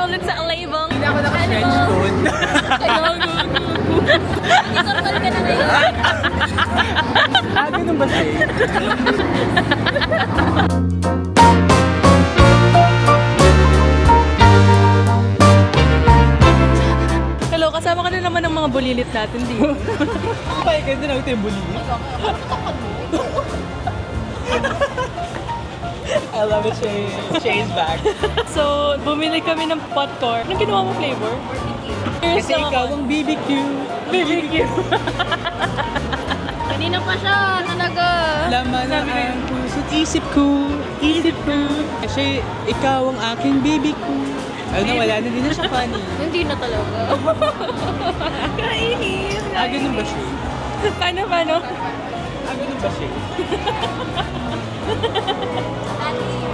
ulit sa label. Hindi ako naka-French food. Inormal ka na ngayon. Ganun ba siya? Hello, kasama ka na naman ng mga bulilit natin, di ba? Ay, ganda na ito yung bulilit. I love it, Shay's back. So, bumili kami ng popcorn. Anong ginawa mo flavor? Kasi ikaw ang BBQ. BBQ. Kanina pa siya, talaga. Laman na ang puso't isip ko. Isip ko. Kasi ikaw ang aking BBQ. Ano, wala na din na siya funny. Hindi na talaga. Kainis. Ganun ba siya? Paano? Ganun ba siya?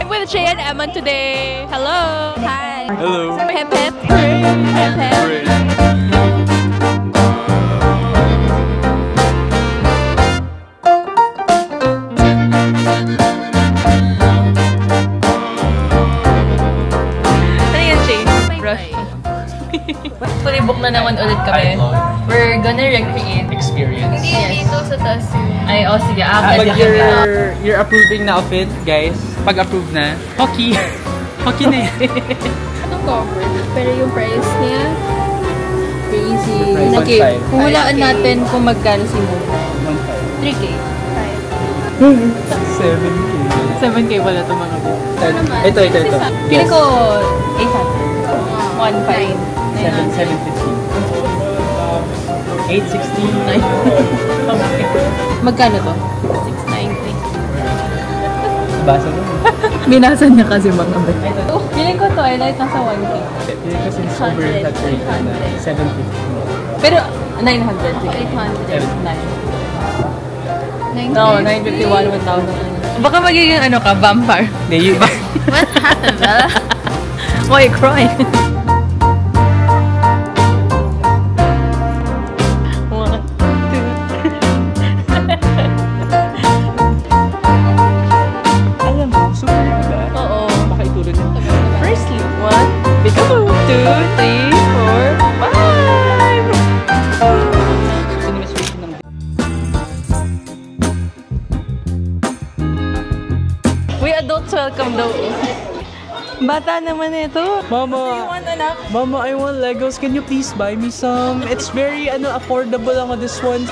I'm with Shay and Emma today. Hello. Hi. Hello. Hip hip. Hip hip. Ano yan, Shay? Rush. Fully book na naman ulit kami. We're gonna recreate Experience. Hindi dito sa taas. Ay, sige. Pag you're approving na of it, guys. Pag approve na, hockey. Hockey na yan. Itong cover. Pero yung price niya, crazy. Price Okay, 1.5. hulaan natin kung magkano si Momo. 3K. 7K. 7K wala ito mga book. Ito. Pili ko 800. 1.5. 750. 816. Magkano to? 690. Basa mo. Binasan niya kasi mga bet. Feeling ko Twilight nasa 1K. Hindi kasi over that rate na 750. Pero 900. 800. 9. No, 951, 1,000. Baka magiging ano ka, vampire. Hindi, What happened, Bella? Why cry? alam mo, super diba? Oo. Baka ituro din. Firstly, 1, peekaboo, 2, 3, 4, 5. Demonstration ng We adults welcome daw. Bata naman ito. Mama, Anak? Mama, I want Legos. Can you please buy me some? It's very affordable lang on this one.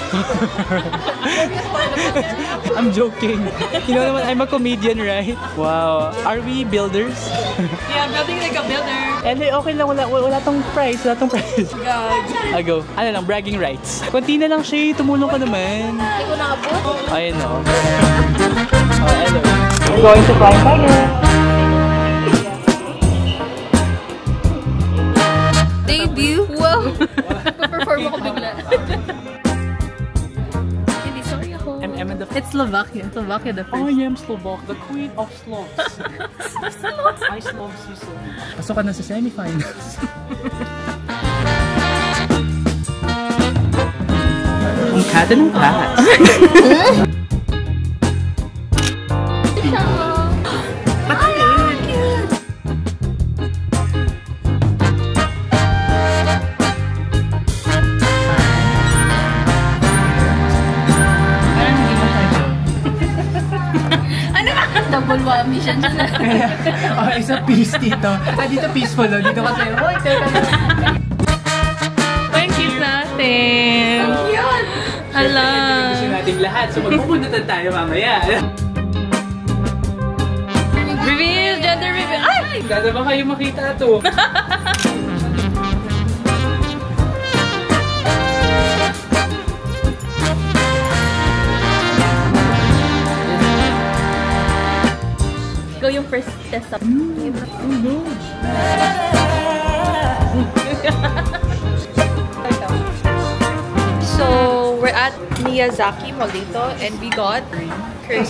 I'm joking. You know naman, I'm a comedian, right? Wow. Are we builders? Yeah, building like a builder. And okay lang, wala tong price. Wala tong price. God. Go. Ano lang, bragging rights. Kunti na lang siya, tumulong ka naman. Hindi ko nakabot. Ayun o. Oh, hello. I'm going to Prime Tiger. Debut? Wow! Pa-perform ako bigla. Hindi, sorry ako. I'm Emma the It's Slovakia. Slovakia the first. I am Slovak, the queen of Slovs. I Slovs you so. Pasok ka na sa semifinals. Ang kata ng cat. Double whammy siya dyan. Oh, isa peace dito. Dito peaceful o. Dito kasi, hoy, teka na. Thank you natin. Yun! Hala. Gusto natin lahat. So magpupunatan tayo mamaya. Reveal, gender reveal. Ay! Ganda ba kayo makita to? Go yung first test up. So, we're at Miyazaki Molito and we got curry.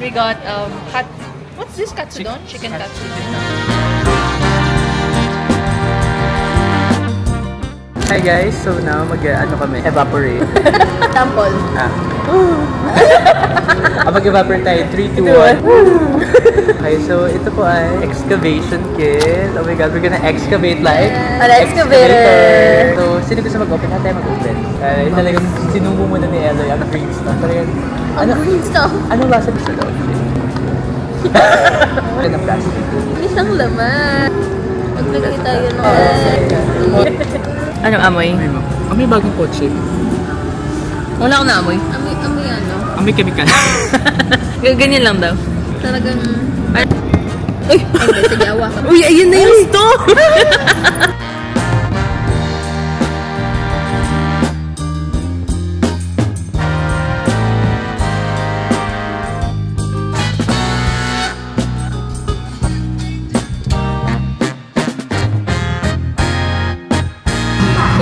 We got what's this katsudon? Chicken katsudon. Hi guys, so now ano kami, evaporate. Sample. Mag-evaporate tayo, 3, 2, 1. Okay, so ito po ay excavation kit. Oh my god, we're gonna excavate like An excavator. So, sino gusto mag-open? Lahat tayo mag-open. Talagang sinubo muna ni Eloy ang green stuff. Talagang, Green stuff. anong lasa gusto daw? Ano na plastic? Isang laman. Maglagay tayo ng... Anong amoy? Amoy bagong kotse. Wala akong naamoy. Amoy ano? Amoy chemical. Ganyan lang daw. Talagang... Uy! Hindi, sige, awa ka. Uy, ayun na yung stove!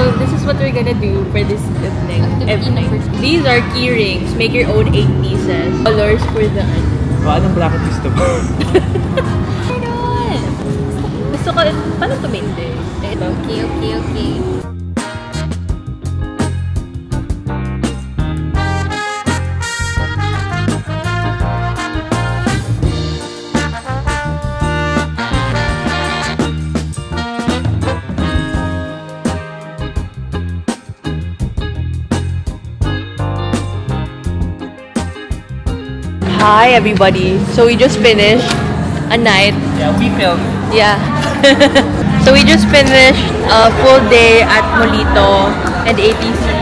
So this is what we're gonna do for this evening. These are key rings. Make your own 8 pieces. Colors for the... Anong bracket gusto mo? Gusto ko... Paano ito maintain? Ito. Okay. Hi everybody. So we just finished a night. Yeah, we filmed. Yeah. So we just finished a full day at Molito and ATC.